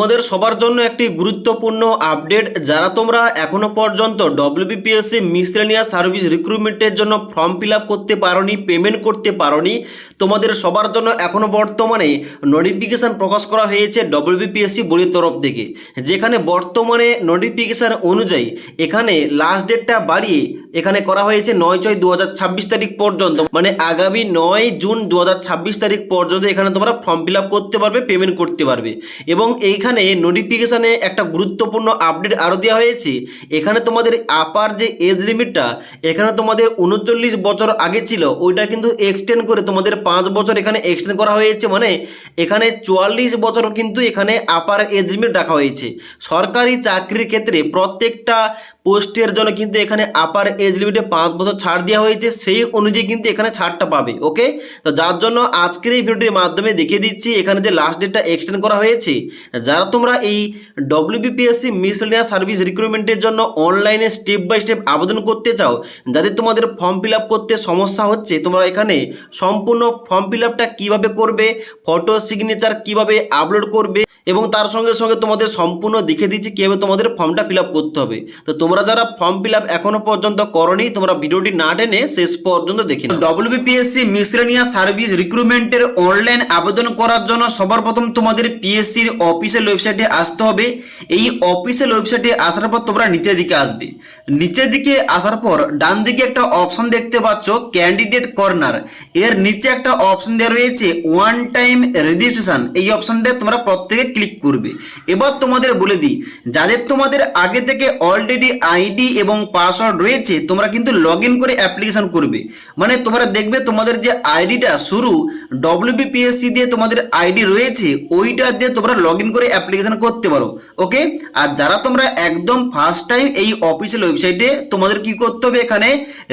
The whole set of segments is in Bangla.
তোমাদের সবার জন্য একটি গুরুত্বপূর্ণ আপডেট। যারা তোমরা এখনো পর্যন্ত ডব্লিউবিপিএসসি মিসলেনিয়াস সার্ভিস রিক্রুটমেন্টের জন্য ফর্ম ফিল আপ করতে পারোনি, পেমেন্ট করতে পারোনি, তোমাদের সবার জন্য এখনো বর্তমানে নোটিফিকেশান প্রকাশ করা হয়েছে ডব্লিউবিপিএসসি বোর্ডের তরফ থেকে, যেখানে বর্তমানে নোটিফিকেশান অনুযায়ী এখানে লাস্ট ডেটটা বাড়িয়ে এখানে করা হয়েছে 9/6/2026 তারিখ পর্যন্ত, মানে আগামী 9 জুন 2026 তারিখ পর্যন্ত এখানে তোমরা ফর্ম ফিল আপ করতে পারবে, পেমেন্ট করতে পারবে। এবং এইখানে নোটিফিকেশানে একটা গুরুত্বপূর্ণ আপডেট আরও দেওয়া হয়েছে। এখানে তোমাদের আপার যে এজ লিমিটটা এখানে তোমাদের 39 বছর আগে ছিল, ওইটা কিন্তু এক্সটেন্ড করে তোমাদের 5 বছর এখানে এক্সটেন্ড করা হয়েছে, মানে এখানে 44 বছর কিন্তু এখানে আপার এজ লিমিট রাখা হয়েছে। সরকারি চাকরির ক্ষেত্রে প্রত্যেকটা পোস্টের জন্য কিন্তু এখানে আপার এজ লিমিটে 5 বছর ছাড় দেওয়া হয়েছে, সেই অনুযায়ী কিন্তু এখানে ছাড়টা পাবে। ওকে, তো যার জন্য আজকের এই ভিডিওটির মাধ্যমে দেখিয়ে দিচ্ছি এখানে যে লাস্ট ডেটটা এক্সটেন্ড করা হয়েছে। যারা তোমরা এই ডব্লিউবিপিএসসি মিসলেনিয়াস সার্ভিস রিক্রুটমেন্টের জন্য অনলাইনে স্টেপ বাই স্টেপ আবেদন করতে চাও, যাদের তোমাদের ফর্ম ফিল আপ করতে সমস্যা হচ্ছে, তোমরা এখানে সম্পূর্ণ ফর্ম ফিল আপটা কীভাবে করবে, ফটো সিগনেচার কীভাবে আপলোড করবে এবং তার সঙ্গে সঙ্গে তোমাদের সম্পূর্ণ দেখে দিচ্ছি কীভাবে তোমাদের ফর্মটা ফিল আপ করতে হবে। তো তোমরা যারা ফর্ম ফিল আপ এখনও পর্যন্ত করনি, তোমরা ভিডিওটি না টেনে শেষ পর্যন্ত দেখে নাও। ডব্লিউবিপিএসসি মিসলেনিয়াস সার্ভিস রিক্রুটমেন্টের অনলাইন আবেদন করার জন্য সবার প্রথম তোমাদের পিএসসির অফিসিয়াল ওয়েবসাইটে আসতে হবে। এই অফিসিয়াল ওয়েবসাইটে আসার পর তোমরা নিচের দিকে আসবে। নিচের দিকে আসার পর ডান দিকে একটা অপশন দেখতে পাচ্ছ ক্যান্ডিডেট কর্নার, এর নিচে একটা অপশন দেওয়া রয়েছে ওয়ান টাইম রেজিস্ট্রেশন। এই অপশনটা তোমরা প্রত্যেকে ক্লিক করবে। এবার তোমাদের বলে দিই, যাদের তোমাদের আগে থেকে অলরেডি আইডি এবং পাসওয়ার্ড রয়েছে, তোমরা কিন্তু লগ ইন করে অ্যাপ্লিকেশন করবে। মানে তোমরা দেখবে তোমাদের যে আইডিটা শুরু ডব্লিউবিপিএসসি দিয়ে তোমাদের আইডি রয়েছে, ওইটা দিয়ে তোমরা লগ ইন করে অ্যাপ্লিকেশন করতে পারো। ওকে, আর যারা তোমরা একদম ফার্স্ট টাইম এই অফিসিয়াল ওয়েবসাইটে, তোমাদের কি করতে হবে, এখানে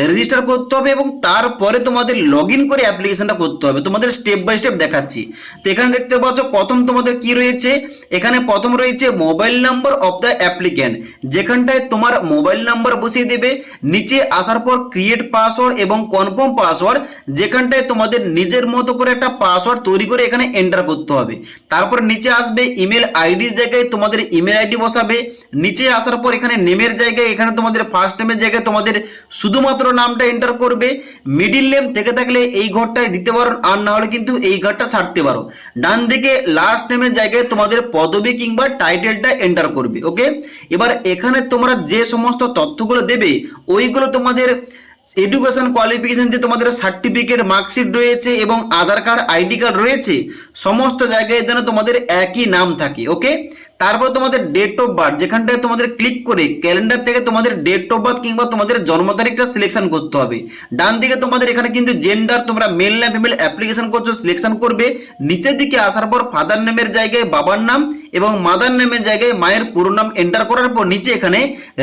রেজিস্টার করতে হবে এবং তারপরে তোমাদের লগ ইন করে অ্যাপ্লিকেশনটা করতে হবে। তোমাদের স্টেপ বাই স্টেপ দেখাচ্ছি। তো এখানে দেখতে পাচ্ছ প্রথম তোমাদের কি রয়েছে, এখানে প্রথম রয়েছে mobile number of the applicant, যেখানটায় তোমার মোবাইল নাম্বার বসিয়ে দেবে। নিচে আসার পর ক্রিয়েট পাসওয়ার্ড এবং কনফার্ম পাসওয়ার্ড, যেখানটায় তোমাদের নিজের মতো করে একটা পাসওয়ার্ড তৈরি করে এখানে এন্টার করতে হবে। তারপর নিচে আসবে ইমেল আইডির জায়গায় তোমাদের ইমেল আইডি বসাবে। নিচে আসার পর এখানে নেমের জায়গায় এখানে তোমাদের ফার্স্ট নেমের জায়গায় তোমাদের শুধুমাত্র নামটা এন্টার করবে। মিডিল নেম থেকে থাকলে এই ঘরটায় দিতে পারো, আর না হলে কিন্তু এই ঘরটা ছাড়তে পারো। ডান দিকে লাস্ট নেমের জায়গায় তোমাদের পদবি কিংবা টাইটেলটা এন্টার করবে। ওকে, এবার এখানে তোমরা যে সমস্ত তথ্যগুলো দেবে ওইগুলো তোমাদের এডুকেশন কোয়ালিফিকেশন, যে তোমাদের সার্টিফিকেট, মার্কশিট রয়েছে এবং আধার কার্ড, আইডি কার্ড রয়েছে, সমস্ত জায়গায় যেন তোমাদের একই নাম থাকে। ওকে, তারপর তোমাদের ডেট অফ বার্থ, যেখানটায় তোমাদের ক্লিক করে ক্যালেন্ডার থেকে তোমাদের ডেট অফ বার্থ কিংবা তোমাদের জন্ম তারিখটা সিলেকশন করতে হবে। ডান দিকে তোমাদের এখানে কিন্তু জেন্ডার, তোমরা মেল না ফিমেল অ্যাপ্লিকেশন করছো, সিলেকশন করবে। নিচের দিকে আসার পর ফাদার নেমের জায়গায় বাবার নাম এবং মাদার নেমের জায়গায় মায়ের পুরো নাম এন্টার করার পর নিচে এখানে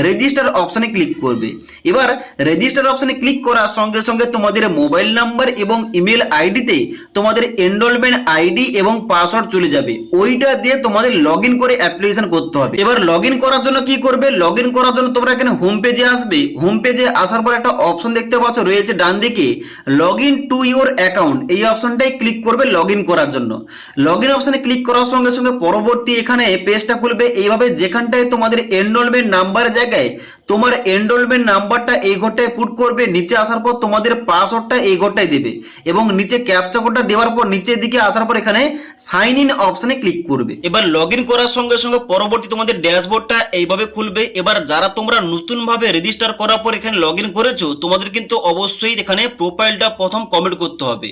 রেজিস্টার অপশানে ক্লিক করবে। এবার রেজিস্টার অপশানে ক্লিক করার সঙ্গে সঙ্গে তোমাদের মোবাইল নাম্বার এবং ইমেল আইডিতে তোমাদের এনরোলমেন্ট আইডি এবং পাসওয়ার্ড চলে যাবে। ওইটা দিয়ে তোমাদের লগ ইন করে অ্যাপ্লিকেশন করতে হবে। এবার লগ ইন করার জন্য কি করবে, লগ ইন করার জন্য তোমরা এখানে হোম পেজে আসবে। হোম পেজে আসার পর একটা অপশন দেখতে পাচ্ছ রয়েছে ডান দিকে log in to your account, এই অপশনটাই ক্লিক করবে লগ ইন করার জন্য। লগ ইন অপশনে ক্লিক করার সঙ্গে সঙ্গে পরবর্তী এখানে পেজটা খুলবে এইভাবে, যেখানটায় তোমাদের এনরোলমেন্ট নাম্বার জায়গায় তোমার এনরোলমেন্ট নাম্বারটা এই ঘরটায় পুট করবে। নিচে আসার পর তোমাদের পাসওয়ার্ডটা এই ঘরটায় দেবে এবং নিচে ক্যাপচা কোডটা দেওয়ার পর নিচের দিকে আসার পর এখানে সাইন ইন অপশনে ক্লিক করবে। এবার লগ ইন করার সঙ্গে সঙ্গে পরবর্তী তোমাদের ড্যাশবোর্ডটা এইভাবে খুলবে। এবার যারা তোমরা নতুনভাবে রেজিস্টার করার পর এখানে লগ ইন করেছো, তোমাদের কিন্তু অবশ্যই এখানে প্রোফাইলটা প্রথম কমেন্ট করতে হবে,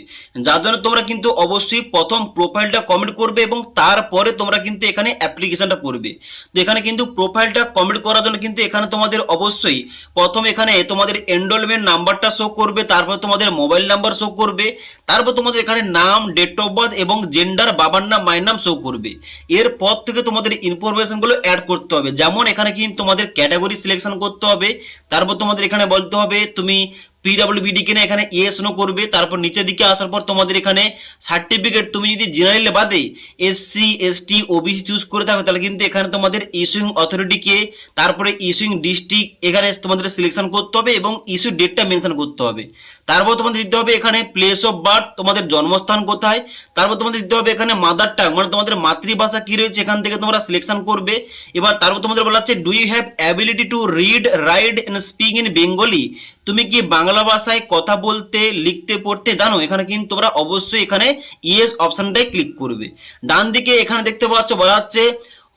যার জন্য তোমরা কিন্তু অবশ্যই প্রথম প্রোফাইলটা কমেন্ট করবে এবং তারপরে তোমরা কিন্তু এখানে অ্যাপ্লিকেশনটা করবে। তো এখানে কিন্তু প্রোফাইলটা কমেন্ট করার জন্য কিন্তু এখানে তোমাদের অবশ্যই প্রথম এখানে তোমাদের এনরোলমেন্ট নাম্বারটা শো করবে, তারপর তোমাদের মোবাইল নাম্বার শো করবে, তারপর তোমাদের এখানে নাম, ডেট অফ বার্থ এবং জেন্ডার, বাবার নাম, মায়ের নাম শো করবে। এরপর থেকে তোমাদের ইনফরমেশনগুলো অ্যাড করতে হবে, যেমন এখানে কিন্তু তোমাদের ক্যাটাগরি সিলেকশন করতে হবে। তারপর তোমাদের এখানে বলতে হবে তুমি পিডব্লিউবিডি কিনা এখানে ইয়েস নো করবে। তারপর নিচের দিকে আসার পর তোমাদের এখানে সার্টিফিকেট, তুমি যদি জেনারেল বাদে এসসি এসটি ওবিসি চুজ করে থাকো তাহলে কিন্তু এখানে তোমাদের ইস্যুইং অথরিটিকে, তারপরে ইস্যুইং ডিস্ট্রিক্ট এখানে তোমাদের সিলেকশন করতে হবে এবং ইস্যু ডেটটা মেনশন করতে হবে। তারপর তোমাদের দিতে হবে এখানে প্লেস অফ বার্থ, তোমাদের জন্মস্থান কোথায়। তারপর তোমাদের দিতে হবে এখানে মাদার টাং মানে তোমাদের মাতৃভাষা কি রয়েছে, এখান থেকে তোমরা সিলেকশন করবে। এবার তারপর তোমাদের বলা হচ্ছে do you have ability to read write and speak in Bengali, তুমি কি বাংলা ভাষায় কথা বলতে লিখতে পড়তে জানো। এখানে কিন্তু তোমরা অবশ্যই এখানে ইয়েস অপশনটাই ক্লিক করবে। ডান দিকে এখানে দেখতে পাচ্ছ বলা হচ্ছে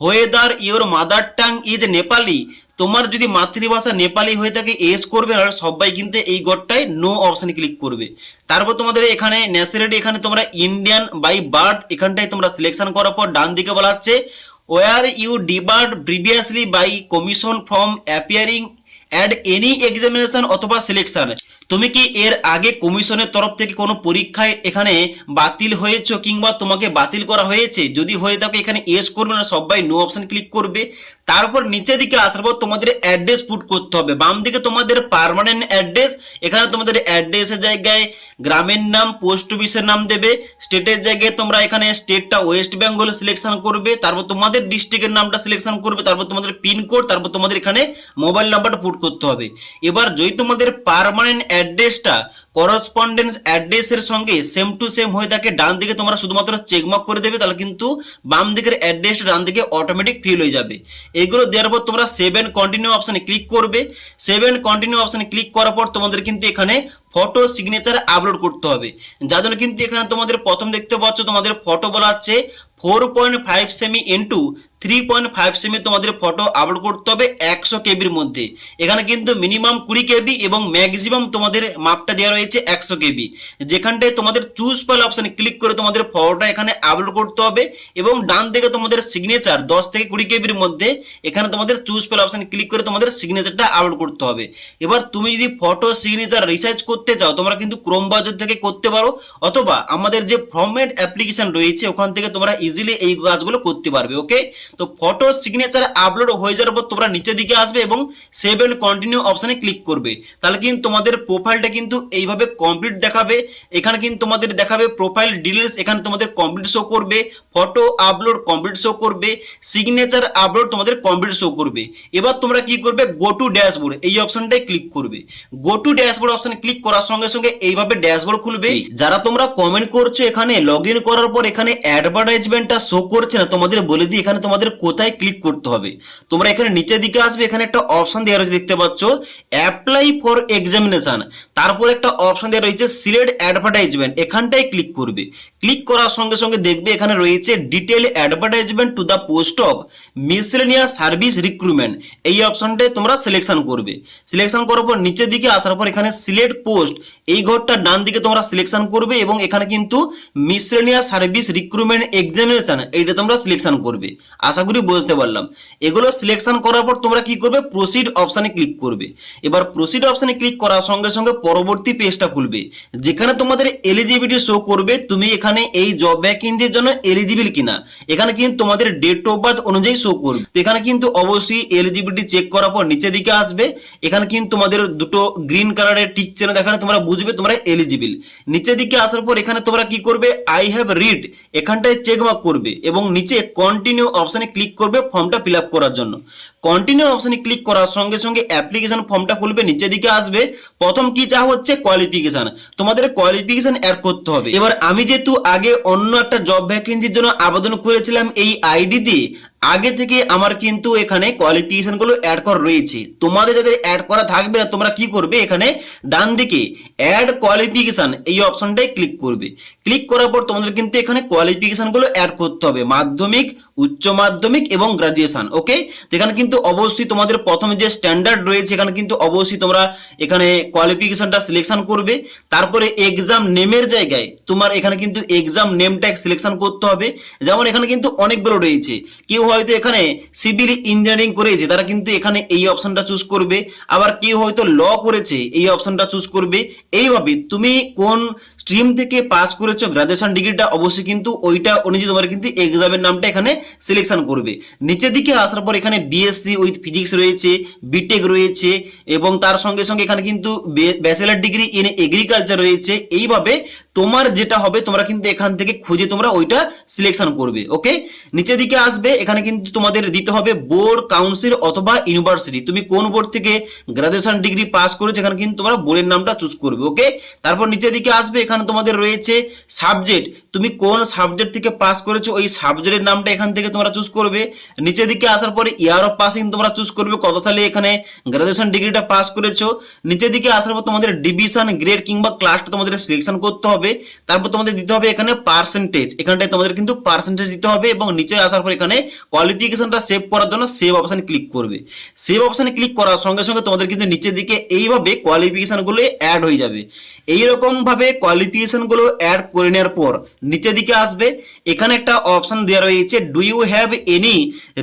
whether your mother tongue is Nepali, তোমার যদি মাতৃভাষা নেপালি হয়ে থাকে এস করবে, আর সবাই কিন্তু এই ঘরটায় নো অপশনে ক্লিক করবে। তারপর তোমাদের এখানে ন্যাশনালিটি, এখানে তোমরা ইন্ডিয়ান বাই বার্থ এখানটায় তোমরা সিলেকশন করার পর ডান দিকে বলা হচ্ছে were you debarred previously by commission from appearing at any examination অথবা সিলেকশন, তুমি কি এর আগে কমিশনের তরফ থেকে কোনো পরীক্ষায় এখানে বাতিল হয়েছো কিংবা তোমাকে বাতিল করা হয়েছে, যদি হয়ে থাকে এখানে এস করবে না, সবাই নো অপশন ক্লিক করবে। তারপর নিচের দিকে আসার পর তোমাদের অ্যাড্রেস পুট করতে হবে। বাম দিকে তোমাদের পার্মানেন্ট অ্যাড্রেস, এখানে তোমাদের অ্যাড্রেসের জায়গায় গ্রামের নাম পোস্ট অফিসের নাম দেবে। স্টেটের জায়গায় তোমরা এখানে স্টেটটা ওয়েস্ট বেঙ্গল সিলেকশন করবে। তারপর তোমাদের ডিস্ট্রিক্টের নামটা সিলেকশন করবে। তারপর তোমাদের পিনকোড, তারপর তোমাদের এখানে মোবাইল নাম্বারটা পুট করতে হবে। এবার যদি তোমাদের পার্মানেন্ট অ্যাড্রেসটা করসপন্ডেন্স অ্যাড্রেসের সঙ্গে সেম টু সেম হয়ে থাকে, ডান দিকে তোমরা শুধুমাত্র চেকমার্ক করে দেবে, তাহলে কিন্তু বাম দিকের অ্যাড্রেসটা ডান দিকে অটোমেটিক ফিল হয়ে যাবে। এগুলো দেওয়ার পর তোমরা সেভ এন্ড কন্টিনিউ অপশনে ক্লিক করবে। সেভ এন্ড কন্টিনিউ অপশনে ক্লিক করার পর তোমাদের কিন্তু এখানে ফটো সিগনেচার আপলোড করতে হবে, যার জন্য কিন্তু এখানে তোমাদের প্রথম দেখতে পাচ্ছ তোমাদের ফটো বলা আছে 4.5 সেমি ইন্টু 3.5 সেমি তোমাদের ফটো আপলোড করতে হবে 100 কেবির মধ্যে। এখানে কিন্তু মিনিমাম 20 কেবি এবং ম্যাক্সিমাম তোমাদের মাপটা দেওয়া রয়েছে 100 কেবি। যেখানটায় তোমাদের চুজ ফাইল অপশনে ক্লিক করে তোমাদের ফটোটা এখানে আপলোড করতে হবে এবং ডান দিকে তোমাদের সিগনেচার 10 থেকে 20 কেবির মধ্যে এখানে তোমাদের চুজ ফাইল অপশনে ক্লিক করে তোমাদের সিগনেচারটা আপলোড করতে হবে। এবার তুমি যদি ফটো সিগনেচার রিসার্চ করতে চাও তোমরা কিন্তু ক্রোম ব্রাউজার থেকে করতে পারো, অথবা আমাদের যে ফরম্যাট অ্যাপ্লিকেশন রয়েছে ওখান থেকে তোমরা ইজিলি এই কাজগুলো করতে পারবে। ওকে, তো ফটো সিগনেচার আপলোড হয়ে যাওয়ার পর তোমরা নিচের দিকে আসবে এবং সেভ এন্ড কন্টিনিউ অপশনে ক্লিক করবে। তাহলে কিন্তু তোমাদের প্রোফাইলটা কিন্তু এইভাবে কমপ্লিট দেখাবে। এখানে কিন্তু তোমাদের দেখাবে প্রোফাইল ডিটেইলস, এখানে তোমাদের কমপ্লিট শো করবে, ফটো আপলোড কমপ্লিট শো করবে, সিগনেচার আপলোড তোমাদের কমপ্লিট শো করবে। এবার তোমরা কি করবে, গো টু ড্যাশবোর্ড এই অপশনটাই ক্লিক করবে। গো টু ড্যাশবোর্ড অপশনে ক্লিক করার সঙ্গে সঙ্গে এইভাবে ড্যাশবোর্ড খুলবে। যারা তোমরা কমেন্ট করছো এখানে লগ ইন করার পর এখানে অ্যাডভার্টাইজমেন্টটা শো করছে না, তোমাদের বলে দিই এখানে তোমাদের কোথায় ক্লিক করতে হবে। তোমরা এখানে নিচের দিকে আসবে, এখানে একটা অপশন দেওয়া রয়েছে দেখতে পাচ্ছ অ্যাপ্লাই ফর এক্সামিনেশন, তারপর একটা অপশন দেওয়া রয়েছে সিলেক্ট অ্যাডভার্টাইজমেন্ট, এখানটায় ক্লিক করবে। ক্লিক করার সঙ্গে সঙ্গে দেখবে এখানে রয়েছে detail advertisement to the post of miscellaneous service recruitment, এই অপশনটায় তোমরা সিলেকশন করবে। সিলেকশন করার পর নিচের দিকে আসার পর এখানে সিলেক্ট পোস্ট এই ঘরটা ডান দিকে তোমরা সিলেকশন করবে এবং এখানে কিন্তু মিসেলেনিয়াস সার্ভিস রিক্রুটমেন্ট এক্সামিনেশন এইটা তোমরা সিলেকশন করবে। আশা করি বুঝতে পারলাম। এগুলো সিলেকশন করার পর তোমরা কি করবে, প্রসিড অপশনে ক্লিক করবে। এবার প্রসিড অপশনে ক্লিক করার সঙ্গে সঙ্গে পরবর্তী পেজটা খুলবে, যেখানে তোমাদের এলিজিবিলিটি শো করবে তুমি এখানে এই জব ভ্যাকেন্সির জন্য এলিজিবল কিনা। এখানে কিন্তু তোমাদের ডেট অফ বার্থ অনুযায়ী শো করবে। এখানে কিন্তু অবশ্যই এলিজিবিলিটি চেক করার পর নিচের দিকে আসবে, এখানে কিন্তু তোমাদের দুটো গ্রিন কালারের টিক চিহ্ন দেখালে তোমরা বুঝবে তোমরা এলিজিবল। নিচের দিকে আসার পর এখানে তোমরা কি করবে, আই হ্যাভ রিড এখানটায় চেক মার্ক করবে এবং নিচে কন্টিনিউ অপশনে ক্লিক করবে ফর্মটা ফিল আপ করার জন্য। কন্টিনিউ অপশনে ক্লিক করার সঙ্গে সঙ্গে অ্যাপ্লিকেশন ফর্মটা খুলবে, নিচের দিকে আসবে। প্রথম কি চাওয়া হচ্ছে, কোয়ালিফিকেশন, তোমাদের কোয়ালিফিকেশন অ্যাড করতে হবে। এবার আমি যেহেতু আগে অন্য একটা জব ভ্যাকেন্সির জন্য আবেদন করেছিলাম এই আইডি দিয়ে, আগে থেকে আমার কিন্তু এখানে কোয়ালিফিকেশন গুলো অ্যাড করা রয়েছে। তোমাদের যাদের অ্যাড করা থাকবে না তোমরা কি করবে, এখানে ডান দিকে অ্যাড কোয়ালিফিকেশন এই অপশনটাই ক্লিক করবে। ক্লিক করার পর তোমাদের কিন্তু এখানে কোয়ালিফিকেশন গুলো অ্যাড করতে হবে, মাধ্যমিক, উচ্চ মাধ্যমিক এবং গ্রাজুয়েশন। ওকে, এখানে কিন্তু অবশ্যই তোমাদের প্রথমে যে স্ট্যান্ডার্ড রয়েছে এখানে কিন্তু অবশ্যই তোমরা এখানে কোয়ালিফিকেশনটা সিলেকশন করবে। তারপরে এক্সাম নেমের জায়গায় তোমার এখানে কিন্তু এক্সাম নেমটা সিলেকশন করতে হবে। যেমন এখানে কিন্তু অনেকগুলো রয়েছে, কেউ হয়তো এখানে সিভিল ইঞ্জিনিয়ারিং করেছে তারা কিন্তু এখানে এই অপশনটা চুজ করবে, আবার কেউ হয়তো ল করেছে এই অপশনটা চুজ করবে। এইভাবে তুমি কোন স্ট্রিম থেকে পাস করেছো গ্রাজুয়েশন ডিগ্রিটা অবশ্যই কিন্তু ওইটা অনুযায়ী তোমার কিন্তু এক্সামের নামটা এখানে সিলেকশন করবে। নিচের দিকে আসার পর এখানে বিএসসি উইথ ফিজিক্স রয়েছে, বিটেক রয়েছে এবং তার সঙ্গে সঙ্গে এখানে কিন্তু ব্যাচেলার ডিগ্রি ইন এগ্রিকালচার রয়েছে। এইভাবে তোমার যেটা হবে তোমরা কিন্তু এখান থেকে খুঁজে তোমরা ওইটা সিলেকশন করবে। ওকে, নিচের দিকে আসবে এখানে কিন্তু তোমাদের দিতে হবে বোর্ড, কাউন্সিল অথবা ইউনিভার্সিটি, তুমি কোন বোর্ড থেকে গ্রাজুয়েশন ডিগ্রি পাস করেছো এখানে কিন্তু তোমরা বোর্ডের নামটা চুজ করবে। ওকে, তারপর নিচের দিকে আসবে এখানে তোমাদের রয়েছে সাবজেক্ট, তুমি কোন সাবজেক্ট থেকে পাস করেছো ওই সাবজেক্টের নামটা এখান থেকে তোমরা চুজ করবে। নিচের দিকে আসার পরে ইয়ার অফ পাসিং তোমরা চুজ করবে, কত সালে এখানে গ্রাজুয়েশন ডিগ্রিটা পাস করেছো। নিচের দিকে আসার পর তোমাদের ডিভিশন, গ্রেড কিংবা ক্লাসটা তোমাদের সিলেকশন করতে হবে। তারপর তোমাদের দিতে হবে এখানে পার্সেন্টেজ, এখানটায় তোমাদের কিন্তু পার্সেন্টেজ দিতে হবে এবং নিচে আসার পর এখানে কোয়ালিফিকেশনটা সেভ করার জন্য সেভ অপশনে ক্লিক করবে। সেভ অপশনে ক্লিক করার সঙ্গে সঙ্গে তোমাদের কিন্তু নিচের দিকে এইভাবে কোয়ালিফিকেশনগুলো অ্যাড হয়ে যাবে। এইরকম ভাবে কোয়ালিফিকেশনগুলো অ্যাড করে নেওয়ার পর নিচের দিকে আসবে এখানে একটা অপশন দেওয়া রয়েছে do you have any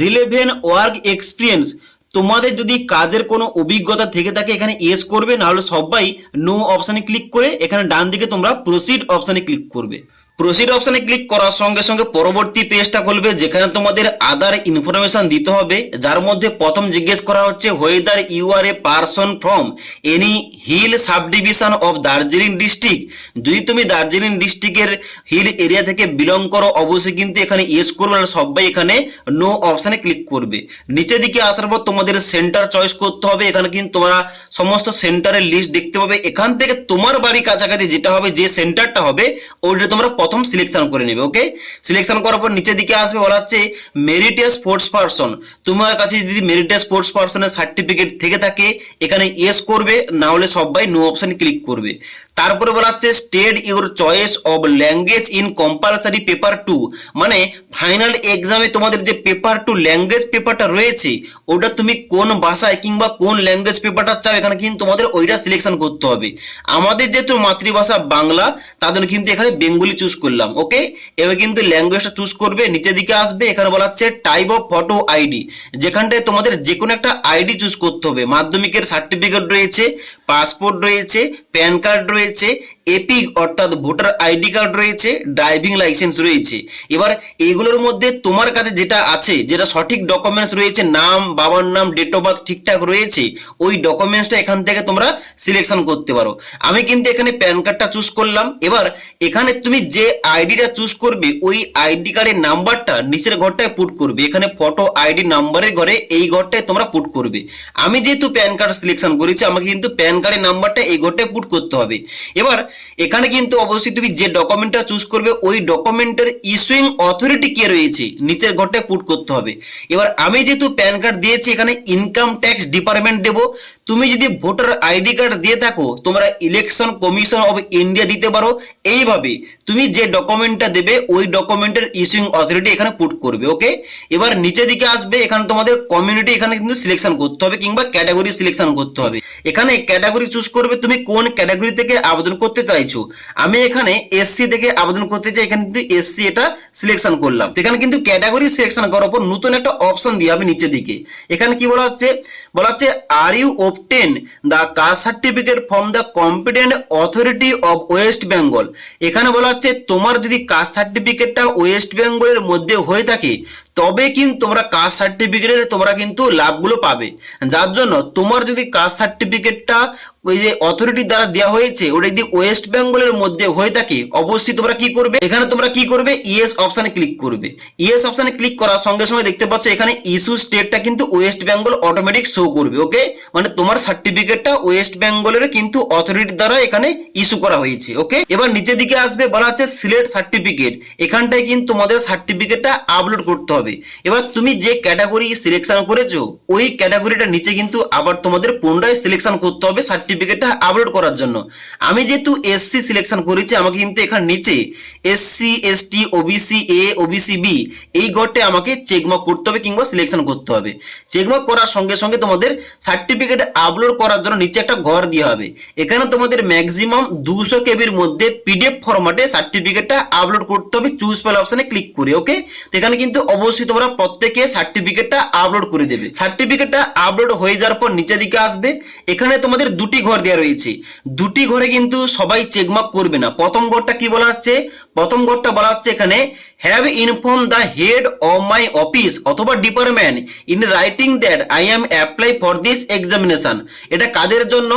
relevant work experience, তোমাদের যদি কাজের কোনো অভিজ্ঞতা থেকে থাকে এখানে ইয়েস করবে, না হলে সবাই নো অপশনে ক্লিক করে এখানে ডান দিকে তোমরা প্রসিড অপশনে ক্লিক করবে। প্রসিড অপশনে ক্লিক করার সঙ্গে সঙ্গে পরবর্তী পেজটা খুলবে যেখানে তোমাদের আদার ইনফরমেশন দিতে হবে, যার মধ্যে প্রথম জিজ্ঞেস করা হচ্ছে whether you are a person from any hill subdivision of Darjeeling district, যদি তুমি দার্জিলিং ডিস্ট্রিক্টের হিল এরিয়া থেকে বিলং করো অবশ্যই কিন্তু এখানে ইয়েস করবে, না সবাই এখানে নো অপশনে ক্লিক করবে। নিচের দিকে আসার পর তোমাদের সেন্টার চয়েস করতে হবে, এখানে কিন্তু তোমরা সমস্ত সেন্টারের লিস্ট দেখতে পাবে, এখান থেকে তোমার বাড়ি কাছাকাছি যেটা হবে যে সেন্টারটা হবে ওইটা তোমরা প্রথম সিলেকশন করে নেবে। ওকে, সিলেকশন করার পর নিচের দিকে আসবে বলা হচ্ছে মেরিটিয়াস স্পোর্টস পারসন, তোমার কাছে যদি মেরিটিয়াস স্পোর্টস পারসনের সার্টিফিকেট থেকে থাকে এখানে ইয়েস করবে, না হলে সবাই নো অপশনে ক্লিক করবে। তারপরে বলা হচ্ছে state your choice of language in compulsory paper 2, মানে ফাইনাল এক্সামে তোমাদের যে পেপার 2 ল্যাঙ্গুয়েজ পেপারটা রয়েছে ওটা তুমি কোন ভাষায় কিংবা কোন ল্যাঙ্গুয়েজ পেপারটা চাও এখানে কিন্তু তোমাদের ওইটা সিলেকশন করতে হবে। আমাদের যেহেতু মাতৃভাষা বাংলা তার জন্য কিন্তু এখানে বেঙ্গলি চুজ করলাম। ওকে, এবার কিন্তু ল্যাঙ্গুয়েজটা চুজ করবে। নিচের দিকে আসবে এখানে বলা হচ্ছে টাইপ অফ ফটো আইডি, যেখানটায় তোমাদের যে কোনো একটা আইডি চুজ করতে হবে। মাধ্যমিকের সার্টিফিকেট রয়েছে, পাসপোর্ট রয়েছে, প্যান কার্ড রয়েছে, এপিক অর্থাৎ ভোটার আইডি কার্ড রয়েছে, ড্রাইভিং লাইসেন্স রয়েছে। এবার এইগুলোর মধ্যে তোমার কাছে যেটা আছে, যেটা সঠিক ডকুমেন্টস রয়েছে, নাম, বাবার নাম, ডেট অফ বার্থ ঠিকঠাক রয়েছে, ওই ডকুমেন্টসটা এখান থেকে তোমরা সিলেকশন করতে পারো। আমি কিন্তু এখানে প্যান কার্ডটা চুজ করলাম। এবার এখানে তুমি যে আইডিটা চুজ করবে ওই আইডি কার্ডের নাম্বারটা নিচের ঘরটায় পুট করবে, এখানে ফটো আইডি নাম্বারের ঘরে এই ঘরটায় তোমরা পুট করবে। আমি যেহেতু প্যান কার্ড সিলেকশন করেছি আমাকে কিন্তু প্যান কার্ডের নাম্বারটা এই ঘরটায় পুট করতে হবে। এবার এখানে কিন্তু অবশ্যই তুমি যে ডকুমেন্টটা চুজ করবে ওই ডকুমেন্টের ইস্যুইং অথরিটি কে রয়েছে নিচের ঘরটায় পুট করতে হবে। এবার আমি যেহেতু প্যান কার্ড দিয়েছি এখানে ইনকাম ট্যাক্স ডিপার্টমেন্ট দেব। তুমি যদি ভোটার আইডি কার্ড দিয়ে থাকো তোমরা ইলেকশন কমিশন অফ ইন্ডিয়া দিতে পারো। এইভাবে তুমি যে ডকুমেন্টটা দেবে ওই ডকুমেন্টের ইস্যুইং অথরিটি এখানে পুট করবে। ওকে, এবার নিচের দিকে আসবে এখানে তোমাদের কমিউনিটি এখানে কিন্তু সিলেকশন করতে হবে কিংবা ক্যাটাগরি সিলেকশন করতে হবে। এখানে ক্যাটাগরি চুজ করবে তুমি কোন ক্যাটাগরি থেকে আবেদন করতে চাইছো। আমি এখানে এসসি থেকে আবেদন করতে চাই, এখানে কিন্তু এসসি এটা সিলেকশন করলাম। এখানে কিন্তু ক্যাটাগরি সিলেকশন করার পর নতুন একটা অপশন দিয়ে হবে নিচের দিকে। এখানে কি বলা হচ্ছে are you obtain the caste certificate from the competent authority of West Bengal. এখানে বলা হচ্ছে তোমার যদি কাস্ট সার্টিফিকেটটা ওয়েস্ট বেঙ্গলের মধ্যে হয়ে থাকে তবে কিন্তু তোমরা কাস্ট সার্টিফিকেটের তোমরা কিন্তু লাভগুলো পাবে। যার জন্য তোমার যদি কাস্ট সার্টিফিকেটটা ওই যে অথরিটি দ্বারা দেওয়া হয়েছে ওটা যদি ওয়েস্ট বেঙ্গলের মধ্যে হয়ে থাকে অবশ্যই তোমরা কি করবে, এখানে তোমরা কি করবে ইয়েস অপশনে ক্লিক করবে। ইয়েস অপশনে ক্লিক করার সঙ্গে সঙ্গে দেখতে পাচ্ছ এখানে ইস্যু স্টেটটা কিন্তু ওয়েস্ট বেঙ্গল অটোমেটিক শো করবে। ওকে, মানে তোমার সার্টিফিকেটটা ওয়েস্ট বেঙ্গলের কিন্তু অথরিটি দ্বারা এখানে ইস্যু করা হয়েছে। ওকে, এবার নিচের দিকে আসবে বলা হচ্ছে সিলেক্ট সার্টিফিকেট, এখানটায় কিন্তু তোমাদের সার্টিফিকেটটা আপলোড করতে হবে। এবার তুমি যে ক্যাটাগরি সিলেকশন করেছো ওই ক্যাটাগরিটা নিচে কিন্তু আবার তোমাদের পুনরায় সিলেকশন করতে হবে সার্টিফিকেটটা আপলোড করার জন্য। আমি যেহেতু এসসি সিলেকশন করেছি আমাকে কিন্তু এখানে নিচে SC, ST, OBC A, OBC B এই ঘরটা আমাকে চেকমার্ক করতে হবে কিংবা সিলেকশন করতে হবে। চেকমার্ক করার সঙ্গে সঙ্গে তোমাদের সার্টিফিকেট আপলোড করার জন্য নিচে একটা ঘর দেওয়া হবে। এখানে তোমাদের ম্যাক্সিমাম 200 কেবির মধ্যে পিডিএফ ফরম্যাটে সার্টিফিকেটটা আপলোড করতে হবে চুজ ফাইল অপশনে ক্লিক করে। ওকে, এখানে কিন্তু অবশ্যই অবশ্যই তোমরা প্রত্যেকে সার্টিফিকেটটা আপলোড করে দেবে। সার্টিফিকেটটা আপলোড হয়ে যাওয়ার পর নিচের দিকে আসবে, এখানে তোমাদের দুটি ঘর দেওয়া রয়েছে। দুটি ঘরে কিন্তু সবাই চেকমার্ক করবে না। প্রথম ঘরটা কি বলা হচ্ছে? প্রথম ঘরটা বলা হচ্ছে এখানে have inform the head of my office অথবা department in writing that I am apply for this examination. এটা কাদের জন্য?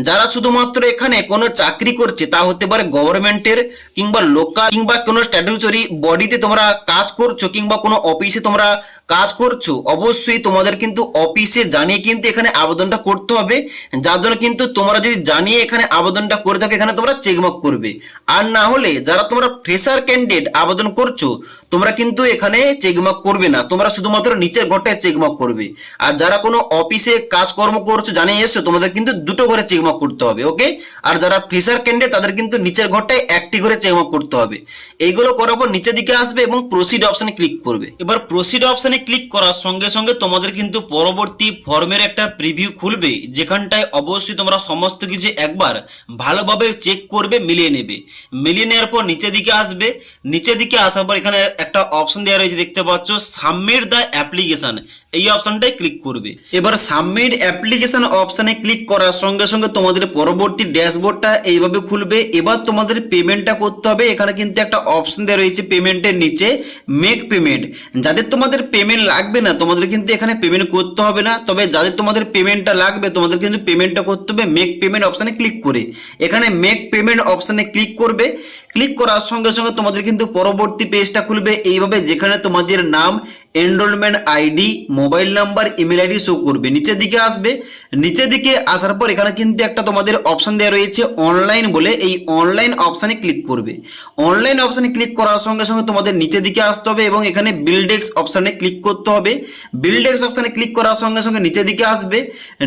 যারা শুধুমাত্র এখানে কোনো চাকরি করছে, তা হতে পারে গভর্নমেন্টের কিংবা লোকাল কিংবা কোনো স্ট্যাটুটরি বডিতে তোমরা কাজ করছো কিংবা কোনো অফিসে তোমরা কাজ করছো, অবশ্যই তোমাদের কিন্তু অফিসে জানিয়ে কিন্তু এখানে আবেদনটা করতে হবে। যার জন্য কিন্তু তোমরা যদি জানিয়ে এখানে আবেদনটা করে থাকো, এখানে তোমরা চেকমার্ক করবে। আর না হলে যারা তোমরা ফ্রেশার ক্যান্ডিডেট আবেদন করছো, তোমরা কিন্তু এখানে চেকমার্ক করবে না, তোমরা শুধুমাত্র নিচের ঘরটায় চেকমার্ক করবে। আর যারা কোনো অফিসে কাজকর্ম করছো জানিয়ে এসছো, তোমাদের কিন্তু দুটো ঘরে চেকমার্ক করতে হবে, ওকে। আর যারা ফ্রেশার ক্যান্ডিডেট তাদের কিন্তু নিচের ঘরটায় একটি করে চেকমার্ক করতে হবে। এইগুলো করার পর নিচের দিকে আসবে এবং প্রসিড অপশনে ক্লিক করবে। এবার প্রসিড অপশনে ক্লিক করার সঙ্গে সঙ্গে তোমাদের কিন্তু পরবর্তী ফর্মের একটা প্রিভিউ খুলবে, যেখানটায় অবশ্যই তোমরা সমস্ত কিছু একবার ভালোভাবে চেক করবে, মিলিয়ে নেবে। মিলিয়ে নেওয়ার পর নিচের দিকে আসবে। নিচের দিকে আসার পর এখানে একটা অপশন দেওয়া রয়েছে, দেখতে পাচ্ছ সাবমিট দ্য অ্যাপ্লিকেশন, এই অপশনটাই ক্লিক করবে। এবার সাবমিট অ্যাপ্লিকেশন অপশনে ক্লিক করার সঙ্গে সঙ্গে তোমাদের পরবর্তী ড্যাশবোর্ডটা এইভাবে খুলবে। এবার তোমাদের পেমেন্টটা করতে হবে। এখানে কিন্তু একটা অপশন দেওয়া রয়েছে পেমেন্টের নিচে, মেক পেমেন্ট। যাদের তোমাদের পেমেন্ট লাগবে না, তোমাদের কিন্তু এখানে পেমেন্ট করতে হবে না। তবে যাদের তোমাদের পেমেন্টটা লাগবে, তোমাদের কিন্তু পেমেন্টটা করতে হবে মেক পেমেন্ট অপশনে ক্লিক করে। এখানে মেক পেমেন্ট অপশনে ক্লিক করবে। ক্লিক করার সঙ্গে সঙ্গে তোমাদের কিন্তু পরবর্তী পেজটা খুলবে এইভাবে, যেখানে তোমাদের নাম, enrolment ID, mobile number, email ID show করবে। নিচের দিকে আসবে। নিচের দিকে আসার পর এখানে কিন্তু একটা তোমাদের অপশন দেওয়া রয়েছে অনলাইন বলে, এই অনলাইন অপশানে ক্লিক করবে। অনলাইন অপশানে ক্লিক করার সঙ্গে সঙ্গে তোমাদের নিচের দিকে আসতে হবে এবং এখানে বিল ডেস্ক অপশানে ক্লিক করতে হবে। বিল ডেস্ক অপশানে ক্লিক করার সঙ্গে সঙ্গে নিচের দিকে আসবে।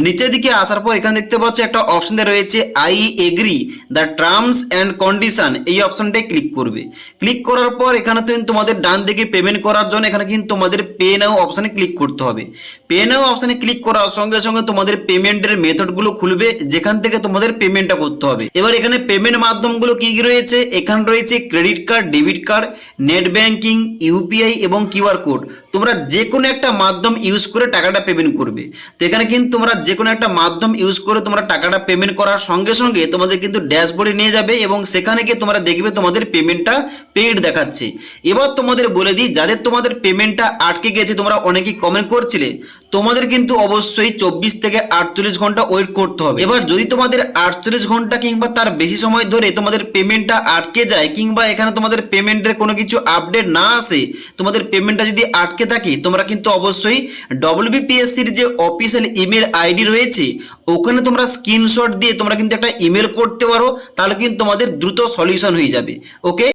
নিচের দিকে আসার পর এখানে দেখতে পাচ্ছ একটা অপশন দেওয়া রয়েছে I agree the terms and condition, এই অপশনটাই ক্লিক করবে। ক্লিক করার পর এখানে তোমাদের ডান দিকে পেমেন্ট করার জন্য এখানে কিন্তু তোমাদের পে নাও অপশানে ক্লিক করতে হবে। পে নাও অপশানে ক্লিক করার সঙ্গে সঙ্গে তোমাদের পেমেন্টের মেথডগুলো খুলবে, যেখান থেকে তোমাদের পেমেন্টটা করতে হবে। এবার এখানে পেমেন্ট মাধ্যমগুলো কি কি রয়েছে? এখানে রয়েছে credit card, debit card, net banking, UPI এবং কিউআর কোড। তোমরা যে কোনো একটা মাধ্যম ইউজ করে টাকাটা পেমেন্ট করবে। তো এখানে কিন্তু তোমরা যে কোনো একটা মাধ্যম ইউজ করে তোমরা টাকাটা পেমেন্ট করার সঙ্গে সঙ্গে তোমাদের কিন্তু ড্যাশবোর্ডে নিয়ে যাবে এবং সেখানে গিয়ে তোমরা দেখবে তোমাদের পেমেন্টটা পেইড দেখাচ্ছে। এবার তোমাদের বলে দিই, যাদের তোমাদের পেমেন্টটা আটকে গেছে, তোমরা অনেকেই কমেন্ট করছিলে, তোমাদের কিন্তু অবশ্যই 24 থেকে 48 ঘন্টা ওয়েট করতে হবে। এবার যদি তোমাদের 48 ঘন্টা কিংবা তার বেশি সময় ধরে তোমাদের পেমেন্টটা আটকে যায় কিংবা এখানে তোমাদের পেমেন্টের কোনো কিছু আপডেট না আসে, তোমাদের পেমেন্টটা যদি আটকে থাকে, তোমরা কিন্তু অবশ্যই ডব্লিউবিপিএসসির যে অফিসিয়াল ইমেল আইডি রয়েছে, ওখানে তোমরা স্ক্রিনশট দিয়ে তোমরা কিন্তু একটা ইমেল করতে পারো, তাহলে কিন্তু তোমাদের দ্রুত সলিউশন হয়ে যাবে, ওকে।